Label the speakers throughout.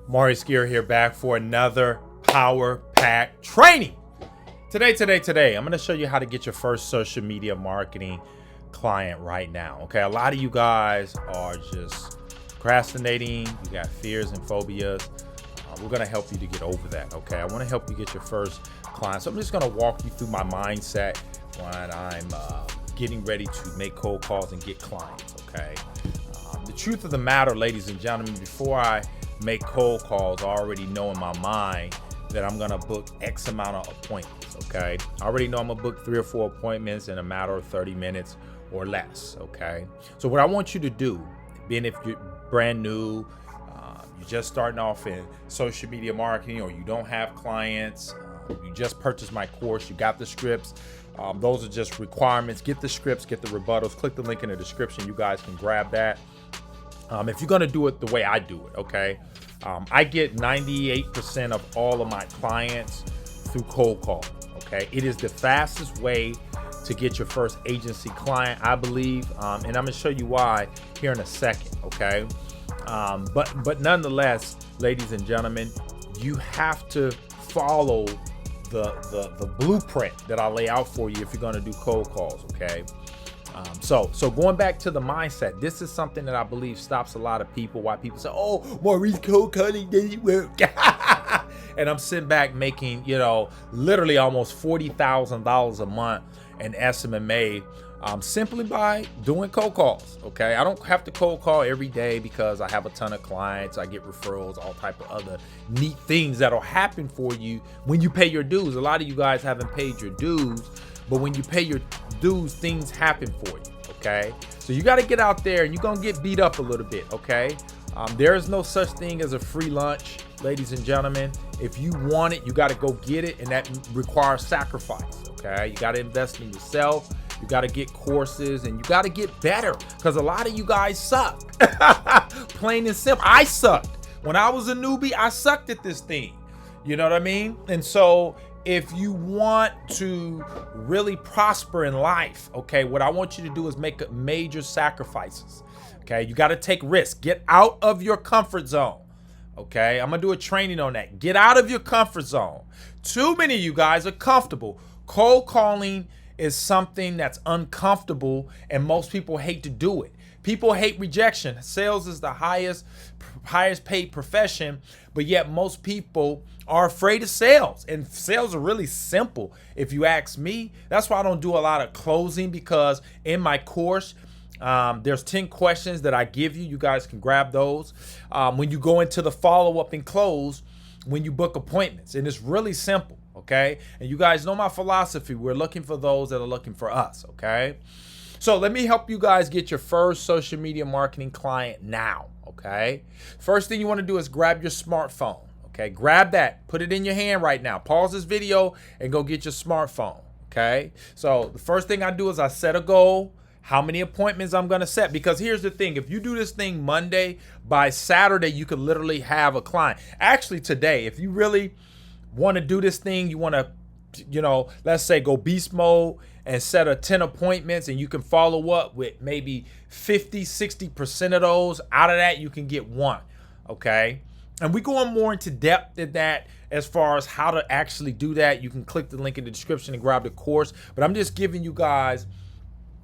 Speaker 1: Maurice here back for another power pack training. Today, I'm going to show you how to get your first social media marketing client right now. Okay, a lot of you guys are just procrastinating. You got fears and phobias. We're going to help you to get over that. Okay, I want to help you get your first client. So I'm just going to walk you through my mindset when I'm getting ready to make cold calls and get clients. Okay, the truth of the matter, ladies and gentlemen, before I make cold calls, I already know in my mind that I'm gonna book X amount of appointments. Okay, I already know I'm gonna book 3 or 4 appointments in a matter of 30 minutes or less. Okay, so what I want you to do, being if you're brand new, you're just starting off in social media marketing, or you don't have clients, you just purchased my course, you got the scripts, those are just requirements. Get the scripts, get the rebuttals, click the link in the description. You guys can grab that. If you're gonna do it the way I do it, okay, I get 98% of all of my clients through cold call. Okay, it is the fastest way to get your first agency client, I believe, and I'm gonna show you why here in a second. Okay, but nonetheless, ladies and gentlemen, you have to follow the blueprint that I lay out for you if you're gonna do cold calls. Okay. So going back to the mindset, this is something that I believe stops a lot of people. Why people say, "Oh, Maurice, cold calling didn't work," and I'm sitting back making, literally almost $40,000 a month in SMMA, simply by doing cold calls. Okay, I don't have to cold call every day because I have a ton of clients. I get referrals, all type of other neat things that'll happen for you when you pay your dues. A lot of you guys haven't paid your dues. But when you pay your dues, things happen for you, okay? So you got to get out there and you're going to get beat up a little bit, okay? There is no such thing as a free lunch, ladies and gentlemen. If you want it, you got to go get it, and that requires sacrifice, okay? You got to invest in yourself. You got to get courses, and you got to get better, because a lot of you guys suck. Plain and simple. I sucked. When I was a newbie, I sucked at this thing. You know what I mean? And so if you want to really prosper in life, okay, what I want you to do is make major sacrifices. Okay, you got to take risks. Get out of your comfort zone. Okay, I'm gonna do a training on that. Get out of your comfort zone. Too many of you guys are comfortable. Cold calling is something that's uncomfortable, and most people hate to do it. People hate rejection. Sales is the highest paid profession, but yet most people are afraid of sales. And sales are really simple, if you ask me. That's why I don't do a lot of closing, because in my course, there's 10 questions that I give you. You guys can grab those when you go into the follow-up and close when you book appointments. And it's really simple, okay? And you guys know my philosophy. We're looking for those that are looking for us, okay? So let me help you guys get your first social media marketing client now, okay? First thing you want to do is grab your smartphone, okay? Grab that, put it in your hand right now. Pause this video and go get your smartphone, okay? So the first thing I do is I set a goal, how many appointments I'm going to set, because here's the thing. If you do this thing Monday, by Saturday, you could literally have a client. Actually, today, if you really want to do this thing, you want to, let's say go beast mode and set a 10 appointments, and you can follow up with maybe 50-60% of those. Out of that, you can get one, okay? And we go on more into depth in that as far as how to actually do that. You can click the link in the description and grab the course, but I'm just giving you guys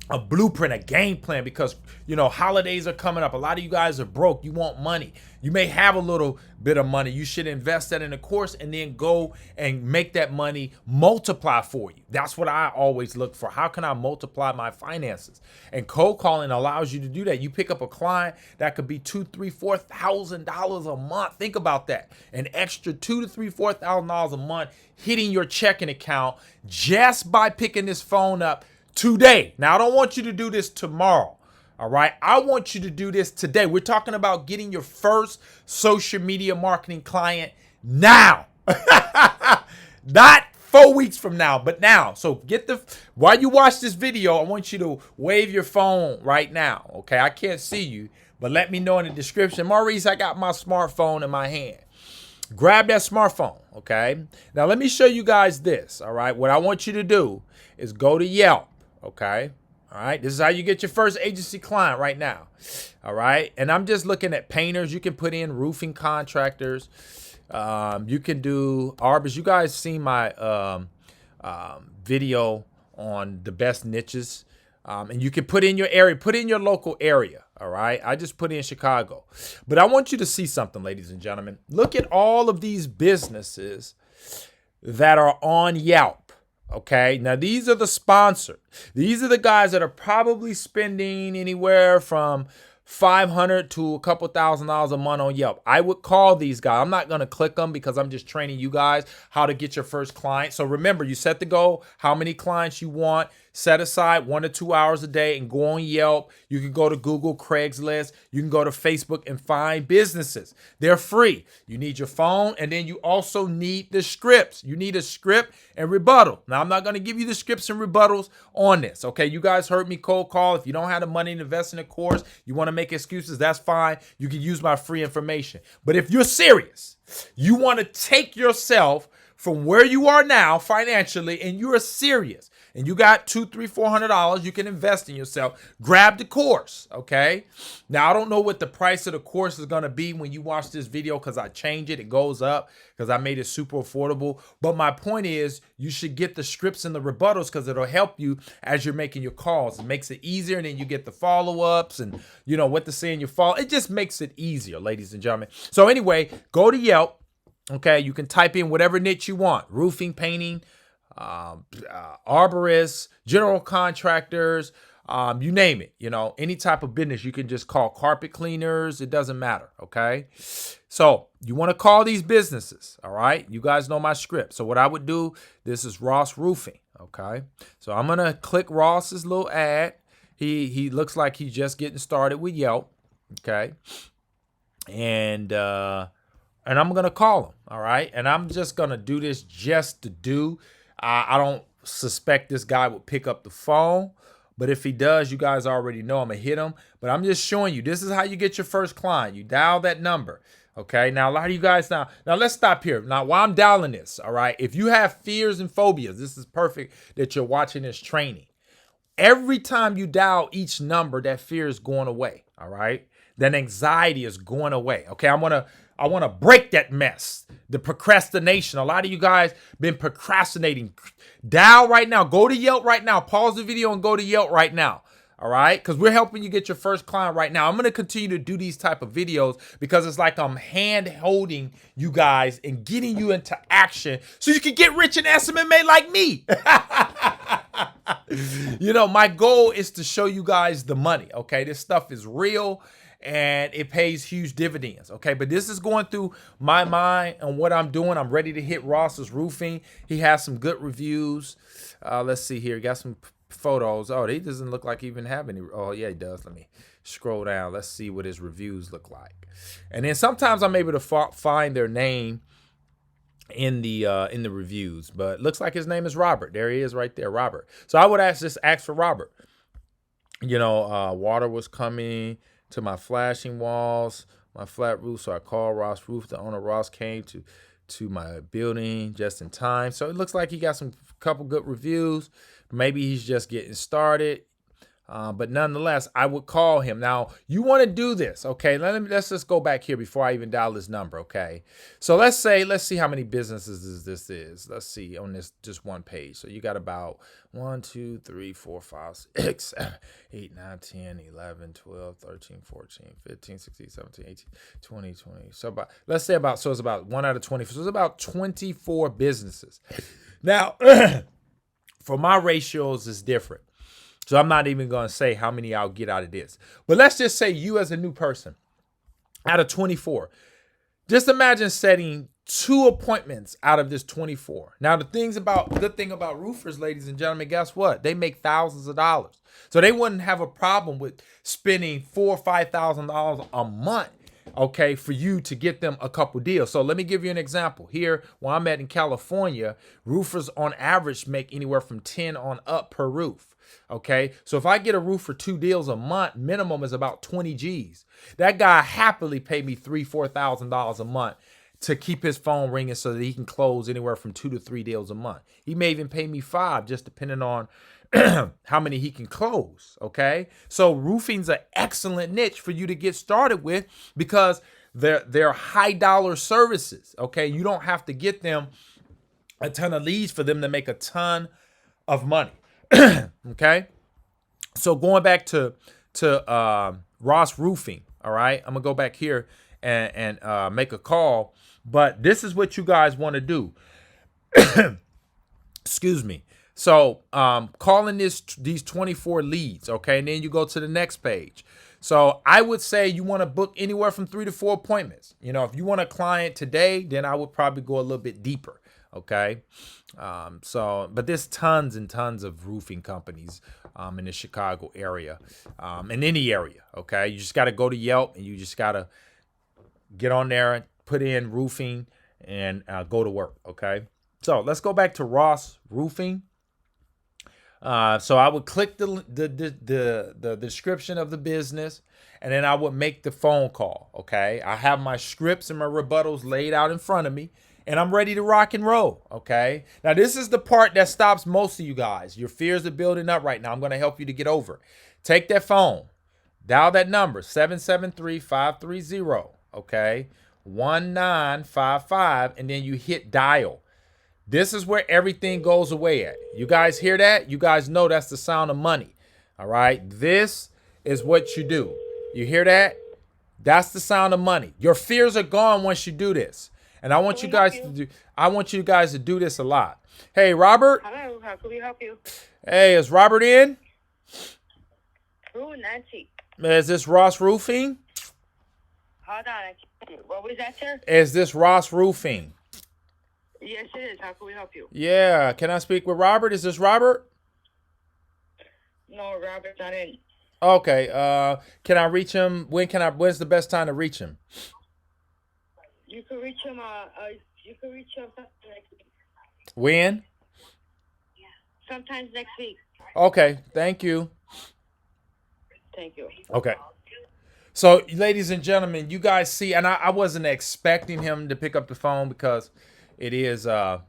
Speaker 1: a blueprint, a game plan, because holidays are coming up. A lot of you guys are broke. You want money. You may have a little bit of money. You should invest that in a course and then go and make that money multiply for you. That's what I always look for. How can I multiply my finances? And cold calling allows you to do that. You pick up a client that could be $2,000, $3,000, $4,000 a month. Think about that. An extra $2,000 to $3,000, $4,000 a month hitting your checking account just by picking this phone up today. Now, I don't want you to do this tomorrow. All right. I want you to do this today. We're talking about getting your first social media marketing client now. Not 4 weeks from now, but now. So while you watch this video, I want you to wave your phone right now. Okay. I can't see you, but let me know in the description. Maurice, I got my smartphone in my hand. Grab that smartphone. Okay. Now, let me show you guys this. All right. What I want you to do is go to Yelp. Okay. All right. This is how you get your first agency client right now. All right. And I'm just looking at painters. You can put in roofing contractors. You can do arbors. You guys seen my video on the best niches. And you can put in your area, put in your local area. All right. I just put in Chicago. But I want you to see something, ladies and gentlemen. Look at all of these businesses that are on Yelp. Okay, now these are the sponsored. These are the guys that are probably spending anywhere from $500 to a couple $1,000s a month on Yelp. I would call these guys. I'm not going to click them because I'm just training you guys how to get your first client. So remember, you set the goal, how many clients you want, set aside 1 to 2 hours a day and go on Yelp. You can go to Google, Craigslist. You can go to Facebook and find businesses. They're free. You need your phone, and then you also need the scripts. You need a script and rebuttal. Now, I'm not going to give you the scripts and rebuttals on this. Okay, you guys heard me cold call. If you don't have the money to invest in a course, you want to make excuses, that's fine. You can use my free information. But if you're serious, you want to take yourself from where you are now financially, and you're serious, and you got $200, $300, $400 you can invest in yourself, grab the course. Okay, now I don't know what the price of the course is going to be when you watch this video, because I change it goes up because I made it super affordable. But my point is, you should get the scripts and the rebuttals because it'll help you as you're making your calls. It makes it easier, and then you get the follow-ups and you know what to say in your follow. It just makes it easier, ladies and gentlemen. So anyway, go to Yelp. Okay, you can type in whatever niche you want: roofing, painting, arborists, general contractors, you name it. You know, any type of business you can just call. Carpet cleaners, it doesn't matter. Okay, so you want to call these businesses. All right, you guys know my script. So what I would do, this is Ross Roofing. Okay, so I'm gonna click Ross's little ad. He looks like he's just getting started with Yelp. Okay, and I'm going to call him, all right? And I'm just going to do this just to do. I don't suspect this guy would pick up the phone, but if he does, you guys already know I'm going to hit him. But I'm just showing you, this is how you get your first client. You dial that number, okay? Now, a lot of you guys, now let's stop here. Now, while I'm dialing this, all right, if you have fears and phobias, this is perfect that you're watching this training. Every time you dial each number, that fear is going away, all right? That anxiety is going away, okay? I want to break that mess, the procrastination. A lot of you guys been procrastinating. Dial right now. Go to Yelp right now. Pause the video and go to Yelp right now. All right? Because we're helping you get your first client right now. I'm going to continue to do these type of videos because it's like I'm hand-holding you guys and getting you into action so you can get rich in SMMA like me. You know, my goal is to show you guys the money, okay? This stuff is real. And it pays huge dividends, okay? But this is going through my mind and what I'm doing. I'm ready to hit Ross's Roofing. He has some good reviews. Let's see here. He got some photos. Oh, he doesn't look like he even have any. Oh, yeah, he does. Let me scroll down. Let's see what his reviews look like. And then sometimes I'm able to find their name in the reviews. But it looks like his name is Robert. There he is right there, Robert. So I would just ask for Robert. You know, water was coming to my flashing walls, my flat roof. So I called Ross Roof. The owner, Ross, came to my building just in time. So it looks like he got some couple good reviews. Maybe he's just getting started. But nonetheless, I would call him. Now, you want to do this, okay? Let's just go back here before I even dial this number, okay? So let's see how many businesses this is. Let's see on this just one page. So you got about 1, 2, 3, 4, 5, 6, 7, 8, 9, 10, 11, 12, 13, 14, 15, 16, 17, 18, 20, 20. So it's about 1 out of 20. So it's about 24 businesses. Now, for my ratios, it's different. So I'm not even going to say how many I'll get out of this. But let's just say you as a new person, out of 24, just imagine setting 2 appointments out of this 24. Now, good thing about roofers, ladies and gentlemen, guess what? They make thousands of dollars. So they wouldn't have a problem with spending $4,000 or $5,000 a month, okay, for you to get them a couple deals. So let me give you an example. Here, where I'm at in California, roofers on average make anywhere from 10 on up per roof. Okay, so if I get a roof for 2 deals a month, minimum is about 20 G's. That guy happily paid me $3,000, $4,000 a month to keep his phone ringing so that he can close anywhere from 2 to 3 deals a month. He may even pay me 5, just depending on how many he can close. Okay. So roofing's an excellent niche for you to get started with because they're high dollar services. Okay. You don't have to get them a ton of leads for them to make a ton of money. Okay. So going back to Ross Roofing. All right. I'm gonna go back here and make a call, but this is what you guys want to do. Excuse me. So calling these 24 leads, okay, and then you go to the next page. So I would say you want to book anywhere from 3 to 4 appointments. You know, if you want a client today, then I would probably go a little bit deeper. Okay. But there's tons and tons of roofing companies in the Chicago area, in any area. Okay. You just got to go to Yelp and you just got to get on there and put in roofing and go to work. Okay. So let's go back to Ross Roofing. So I would click the description of the business, and then I would make the phone call. Okay. I have my scripts and my rebuttals laid out in front of me, and I'm ready to rock and roll. Okay. Now this is the part that stops most of you guys. Your fears are building up right now. I'm going to help you to get over it. Take that phone, dial that number 773-530. Okay. 1955, and then you hit dial. This is where everything goes away at. You guys hear that? You guys know that's the sound of money. All right. This is what you do. You hear that? That's the sound of money. Your fears are gone once you do this. And I want you guys to do this a lot. Hey, Robert.
Speaker 2: Hello. How can we help you?
Speaker 1: Hey, is Robert in?
Speaker 2: Who? Nancy.
Speaker 1: Is this Ross Roofing?
Speaker 2: Hold on. What was that, sir?
Speaker 1: Is this Ross Roofing?
Speaker 2: Yes, it is. How can we help you?
Speaker 1: Yeah. Can I speak with Robert? Is this Robert?
Speaker 2: No, Robert's not in.
Speaker 1: Okay. Can I reach him? When's the best time to reach him?
Speaker 2: You can reach him. Sometime next week.
Speaker 1: When?
Speaker 2: Sometimes next week.
Speaker 1: Okay. Thank you.
Speaker 2: Thank you.
Speaker 1: Okay. So, ladies and gentlemen, you guys see, and I wasn't expecting him to pick up the phone because it is a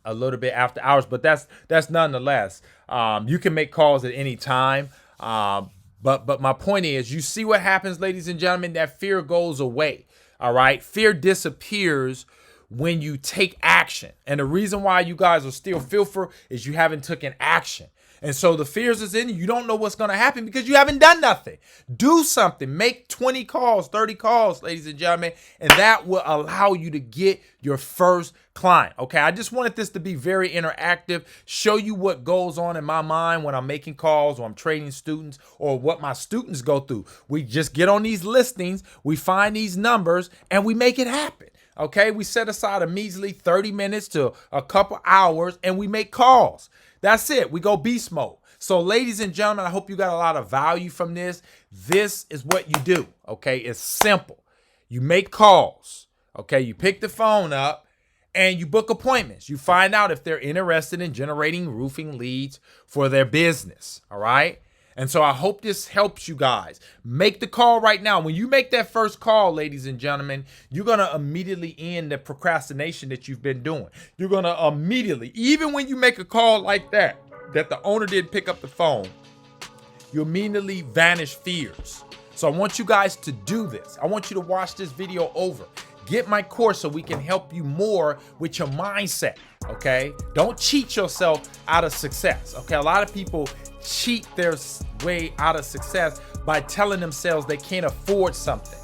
Speaker 1: little bit after hours, but that's nonetheless. You can make calls at any time. But my point is, you see what happens, ladies and gentlemen, that fear goes away. All right. Fear disappears when you take action. And the reason why you guys are still fearful is you haven't taken action. And so the fears is in you. You don't know what's going to happen because you haven't done nothing. Do something. Make 20 calls, 30 calls, ladies and gentlemen, and that will allow you to get your first client. Okay, I just wanted this to be very interactive, show you what goes on in my mind when I'm making calls or I'm training students or what my students go through. We just get on these listings, we find these numbers, and we make it happen. Okay, we set aside a measly 30 minutes to a couple hours and we make calls. That's it. We go beast mode. So ladies and gentlemen, I hope you got a lot of value from this. This is what you do. Okay. It's simple. You make calls. Okay. You pick the phone up and you book appointments. You find out if they're interested in generating roofing leads for their business. All right. And so I hope this helps you guys. Make the call right now. When you make that first call, ladies and gentlemen, you're going to immediately end the procrastination that you've been doing. You're going to immediately, even when you make a call like that the owner didn't pick up the phone, you immediately vanish fears. So I want you guys to do this. I want you to watch this video over. Get my course so we can help you more with your mindset. Okay. Don't cheat yourself out of success. Okay. A lot of people cheat their way out of success by telling themselves they can't afford something.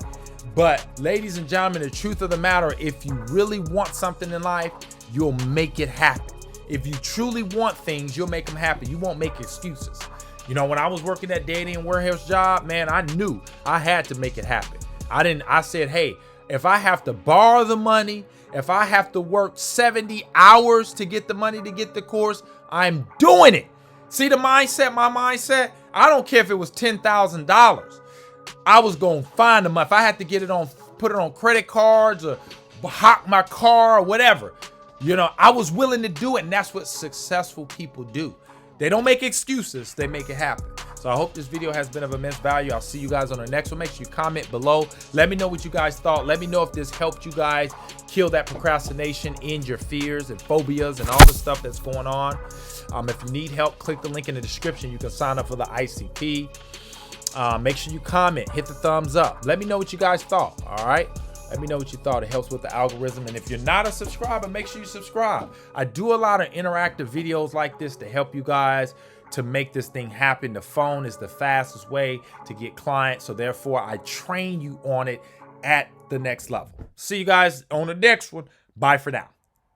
Speaker 1: But ladies and gentlemen, the truth of the matter, if you really want something in life, you'll make it happen. If you truly want things, you'll make them happen. You won't make excuses. You know, when I was working that data and warehouse job, man, I knew I had to make it happen. I said, hey, if I have to borrow the money, if I have to work 70 hours to get the money to get the course, I'm doing it. See the mindset, my mindset? I don't care if it was $10,000. I was going to find the money. If I had to get it on, put it on credit cards or hawk my car or whatever, you know, I was willing to do it. And that's what successful people do. They don't make excuses. They make it happen. So I hope this video has been of immense value. I'll see you guys on the next one. Make sure you comment below. Let me know what you guys thought. Let me know if this helped you guys kill that procrastination, end your fears and phobias and all the stuff that's going on. If you need help, click the link in the description. You can sign up for the ICP. Make sure you comment, hit the thumbs up. Let me know what you guys thought, all right? Let me know what you thought. It helps with the algorithm. And if you're not a subscriber, make sure you subscribe. I do a lot of interactive videos like this to help you guys to make this thing happen. The phone is the fastest way to get clients. So therefore, I train you on it at the next level. See you guys on the next one. Bye for now.